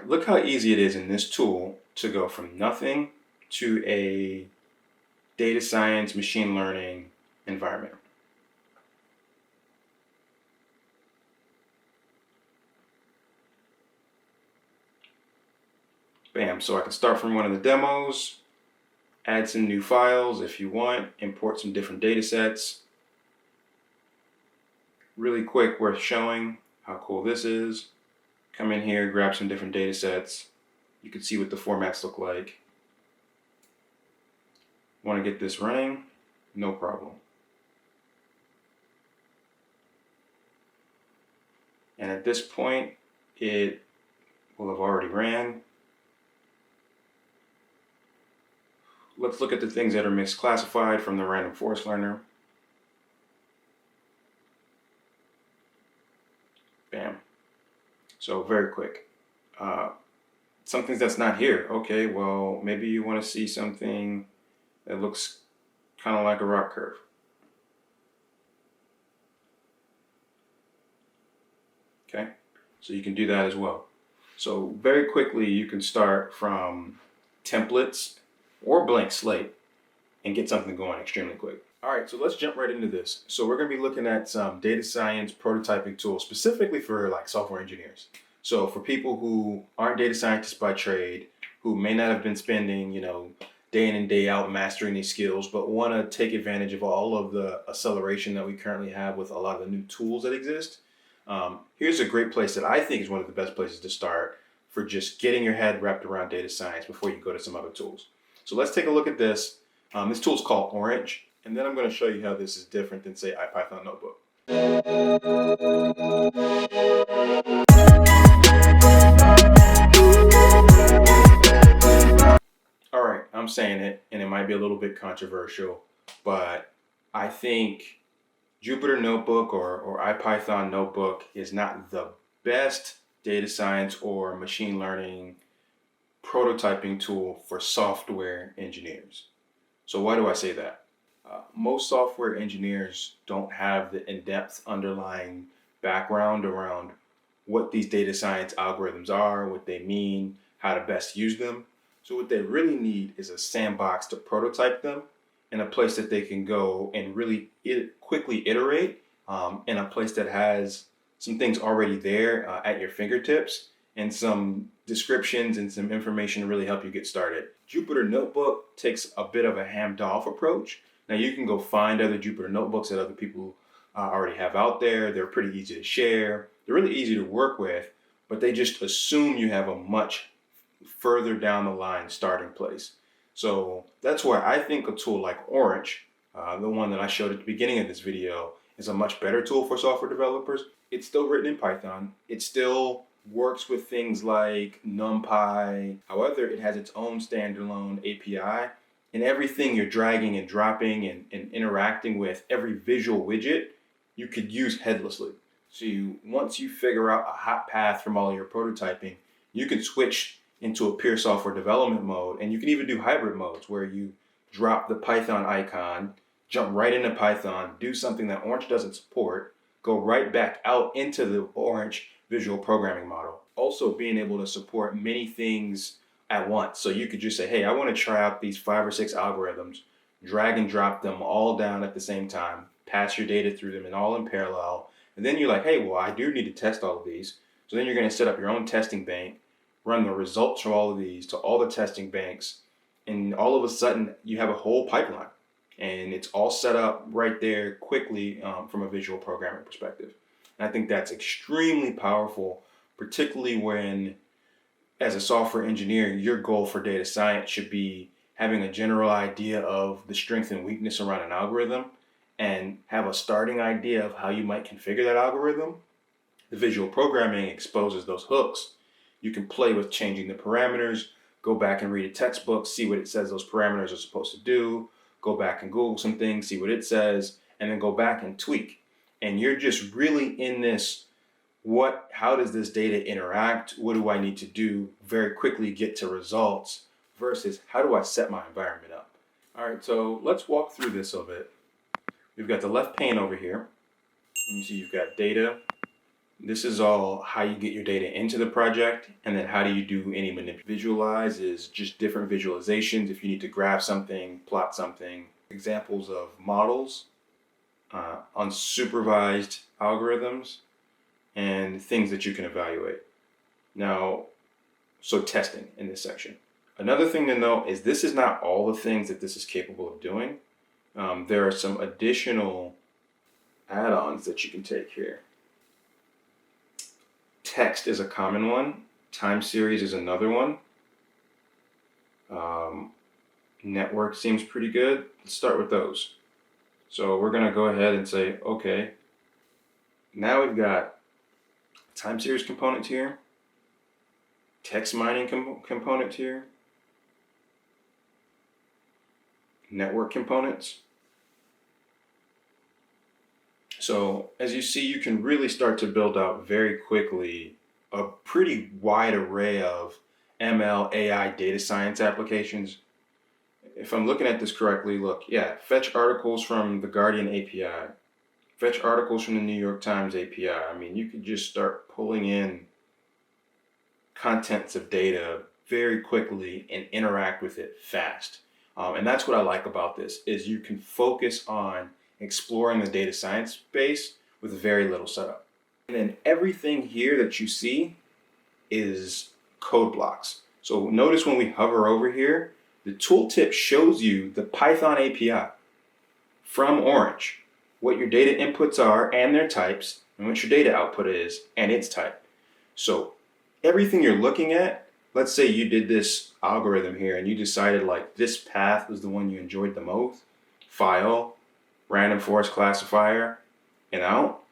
right, look how easy it is in this tool to go from nothing to a data science, machine learning environment. Bam, so I can start from one of the demos, add some new files if you want, import some different data sets. Really quick, worth showing how cool this is. Come in here, grab some different data sets. You can see what the formats look like. Want to get this running? No problem. And at this point, it will have already ran. Let's look at the things that are misclassified from the random forest learner. Bam. So very quick. Something that's not here. Okay, well, maybe you want to see something that looks kind of like a rock curve. Okay, so you can do that as well. So very quickly, you can start from templates or blank slate and get something going extremely quick. All right, so let's jump right into this. So we're going to be looking at some data science prototyping tools specifically for like software engineers. So for people who aren't data scientists by trade, who may not have been spending, day in and day out mastering these skills, but want to take advantage of all of the acceleration that we currently have with a lot of the new tools that exist. Here's a great place that I think is one of the best places to start for just getting your head wrapped around data science before you go to some other tools. So let's take a look at this. This tool is called Orange, and then I'm going to show you how this is different than, say, Ipython Notebook. All right, I'm saying it, and it might be a little bit controversial, but I think Jupyter Notebook or Ipython Notebook is not the best data science or machine learning prototyping tool for software engineers. So why do I say that? Most software engineers don't have the in-depth underlying background around what these data science algorithms are, what they mean, how to best use them. So what they really need is a sandbox to prototype them and a place that they can go and really quickly iterate in a place that has some things already there at your fingertips and some descriptions and some information to really help you get started. Jupyter Notebook takes a bit of a hands-off approach. Now you can go find other Jupyter Notebooks that other people already have out there. They're pretty easy to share. They're really easy to work with, but they just assume you have a much further down the line starting place. So that's why I think a tool like Orange, the one that I showed at the beginning of this video, is a much better tool for software developers. It's still written in Python. It still works with things like NumPy. However, it has its own standalone API, and everything you're dragging and dropping and interacting with, every visual widget, you could use headlessly. So once you figure out a hot path from all of your prototyping, you can switch into a pure software development mode, and you can even do hybrid modes where you drop the Python icon, jump right into Python, do something that Orange doesn't support, go right back out into the Orange visual programming model. Also being able to support many things at once. So you could just say, hey, I want to try out these 5 or 6 algorithms, drag and drop them all down at the same time, pass your data through them and all in parallel. And then you're like, hey, well, I do need to test all of these. So then you're going to set up your own testing bank, run the results from all of these to all the testing banks, and all of a sudden you have a whole pipeline. And it's all set up right there quickly from a visual programming perspective. And I think that's extremely powerful, particularly when, as a software engineer, your goal for data science should be having a general idea of the strength and weakness around an algorithm and have a starting idea of how you might configure that algorithm. The visual programming exposes those hooks. You can play with changing the parameters, go back and read a textbook, see what it says those parameters are supposed to do, go back and Google some things, see what it says, and then go back and tweak. And you're just really in this, how does this data interact? What do I need to do? Very quickly get to results versus how do I set my environment up? All right, so let's walk through this a bit. We've got the left pane over here, and you see you've got data, This is all how you get your data into the project, and then how do you do any manipulation. Visualize is just different visualizations if you need to graph something, plot something. Examples of models, unsupervised algorithms, and things that you can evaluate. Now, so testing in this section. Another thing to note is this is not all the things that this is capable of doing. There are some additional add-ons that you can take here. Text is a common one. Time series is another one. Network seems pretty good. Let's start with those. So we're going to go ahead and say, okay, now we've got time series component here, text mining component here, network components. So as you see, you can really start to build out very quickly a pretty wide array of ML, AI, data science applications. If I'm looking at this correctly, look, yeah, fetch articles from the Guardian API, fetch articles from the New York Times API. I mean, you could just start pulling in contents of data very quickly and interact with it fast. And that's what I like about this, is you can focus on exploring the data science space with very little setup. And then everything here that you see is code blocks. So notice when we hover over here, the tooltip shows you the Python API from Orange, what your data inputs are and their types, and what your data output is and its type. So everything you're looking at, let's say you did this algorithm here and you decided like this path was the one you enjoyed the most, file, random forest classifier, and out,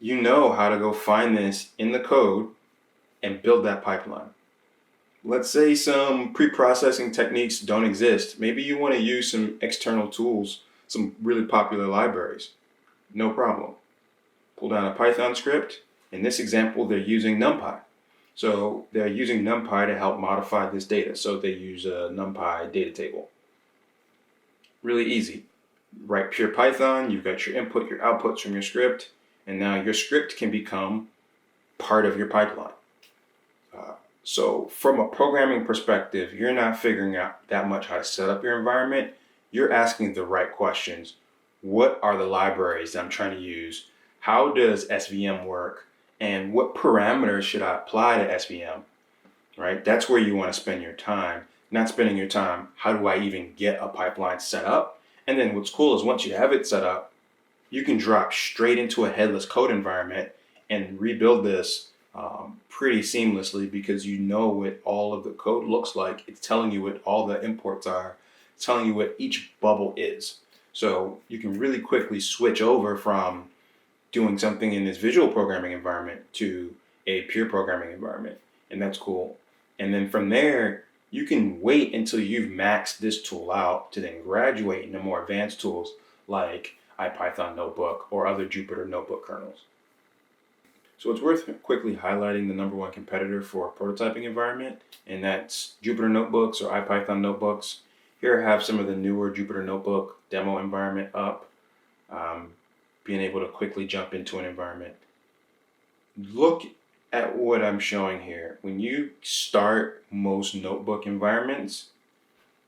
you know how to go find this in the code and build that pipeline. Let's say some pre-processing techniques don't exist. Maybe you want to use some external tools, some really popular libraries. No problem. Pull down a Python script. In this example, they're using NumPy. So they're using NumPy to help modify this data. So they use a NumPy data table. Really easy. Write pure Python, you've got your input, your outputs from your script, and now your script can become part of your pipeline. So from a programming perspective, you're not figuring out that much how to set up your environment. You're asking the right questions. What are the libraries that I'm trying to use? How does SVM work? And what parameters should I apply to SVM? Right? That's where you want to spend your time, not spending your time, how do I even get a pipeline set up? And then what's cool is once you have it set up, you can drop straight into a headless code environment and rebuild this pretty seamlessly, because you know what all of the code looks like. It's telling you what all the imports are, it's telling you what each bubble is. So you can really quickly switch over from doing something in this visual programming environment to a pure programming environment. And that's cool. And then from there, you can wait until you've maxed this tool out to then graduate into more advanced tools like Ipython Notebook or other Jupyter Notebook kernels. So it's worth quickly highlighting the number one competitor for a prototyping environment, and that's Jupyter Notebooks or Ipython Notebooks. Here I have some of the newer Jupyter Notebook demo environment up, being able to quickly jump into an environment. Look at what I'm showing here. When you start most notebook environments,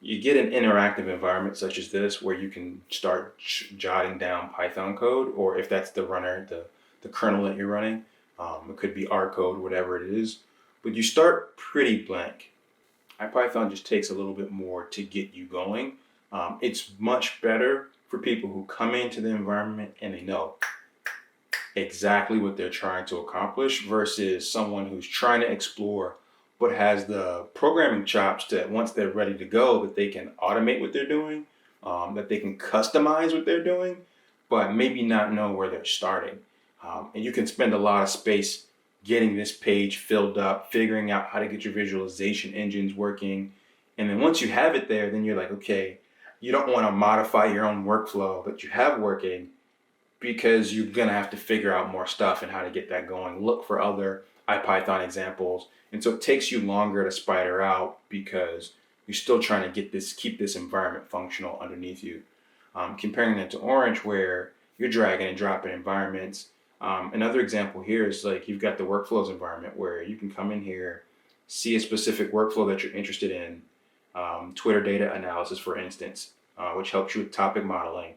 you get an interactive environment such as this where you can start jotting down Python code, or if that's the runner, the kernel that you're running, it could be R code, whatever it is, but you start pretty blank. Ipython just takes a little bit more to get you going. It's much better for people who come into the environment and they know exactly what they're trying to accomplish versus someone who's trying to explore but has the programming chops that once they're ready to go, that they can automate what they're doing, that they can customize what they're doing, but maybe not know where they're starting. And you can spend a lot of space getting this page filled up, figuring out how to get your visualization engines working. And then once you have it there, then you're like, okay, you don't want to modify your own workflow that you have working, because you're going to have to figure out more stuff and how to get that going. Look for other Ipython examples. And so it takes you longer to spider out because you're still trying to keep this environment functional underneath you. Comparing that to Orange, where you're dragging and dropping environments, Another example here is like you've got the workflows environment where you can come in here, see a specific workflow that you're interested in, Twitter data analysis, for instance, which helps you with topic modeling.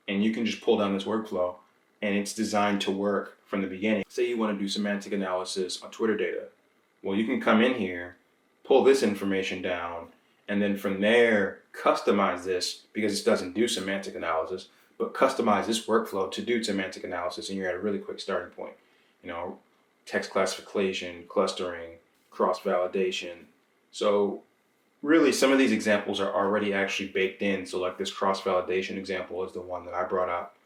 And you can just pull down this workflow and it's designed to work from the beginning. Say you want to do semantic analysis on Twitter data. Well, you can come in here, pull this information down, and then from there, customize this because it doesn't do semantic analysis, but customize this workflow to do semantic analysis, and you're at a really quick starting point. You know, text classification, clustering, cross-validation. So really, some of these examples are already actually baked in. So like this cross-validation example is the one that I brought up.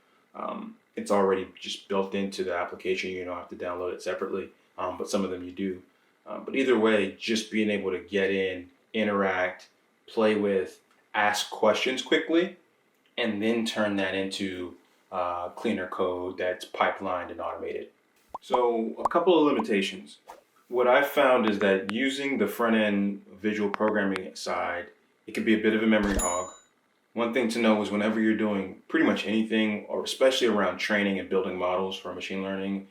It's already just built into the application. You don't have to download it separately, but some of them you do. But either way, just being able to get in, interact, play with, ask questions quickly, and then turn that into cleaner code that's pipelined and automated. So a couple of limitations. What I've found is that using the front-end visual programming side, it can be a bit of a memory hog. One thing to know is whenever you're doing pretty much anything, or especially around training and building models for machine learning,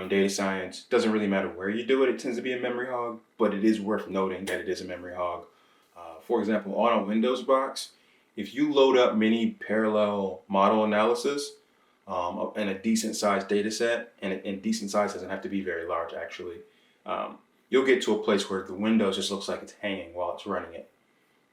data science, doesn't really matter where you do it, it tends to be a memory hog, but it is worth noting that it is a memory hog. For example, on a Windows box, if you load up many parallel model analysis in a decent sized data set, and decent size doesn't have to be very large actually, you'll get to a place where the Windows just looks like it's hanging while it's running it.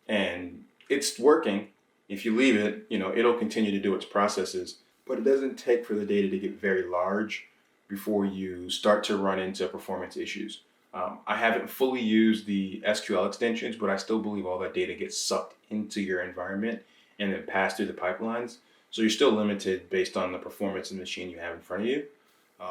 And it's working. If you leave it, it'll continue to do its processes, but it doesn't take for the data to get very large before you start to run into performance issues. I haven't fully used the SQL extensions, but I still believe all that data gets sucked into your environment and then passed through the pipelines. So you're still limited based on the performance of the machine you have in front of you.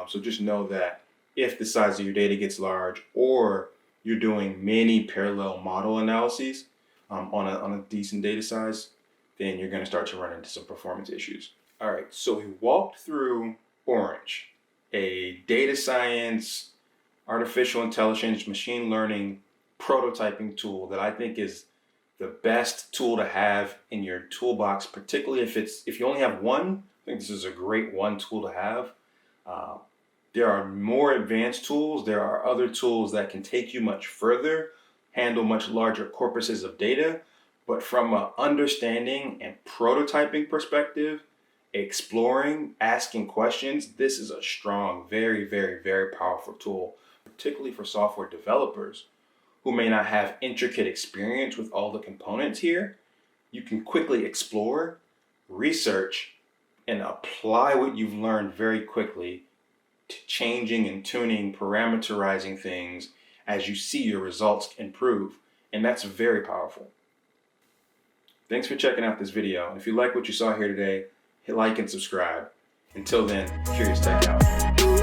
So just know that if the size of your data gets large or you're doing many parallel model analyses on a decent data size, then you're going to start to run into some performance issues. All right, so we walked through Orange, a data science, artificial intelligence, machine learning prototyping tool that I think is the best tool to have in your toolbox, particularly if you only have one. I think this is a great one tool to have. There are more advanced tools. There are other tools that can take you much further, handle much larger corpuses of data. But from an understanding and prototyping perspective, exploring, asking questions, this is a strong, very, very, very powerful tool, particularly for software developers who may not have intricate experience with all the components here. You can quickly explore, research, and apply what you've learned very quickly to changing and tuning, parameterizing things as you see your results improve. And that's very powerful. Thanks for checking out this video. And if you like what you saw here today, hit like and subscribe. Until then, Curious Tech out.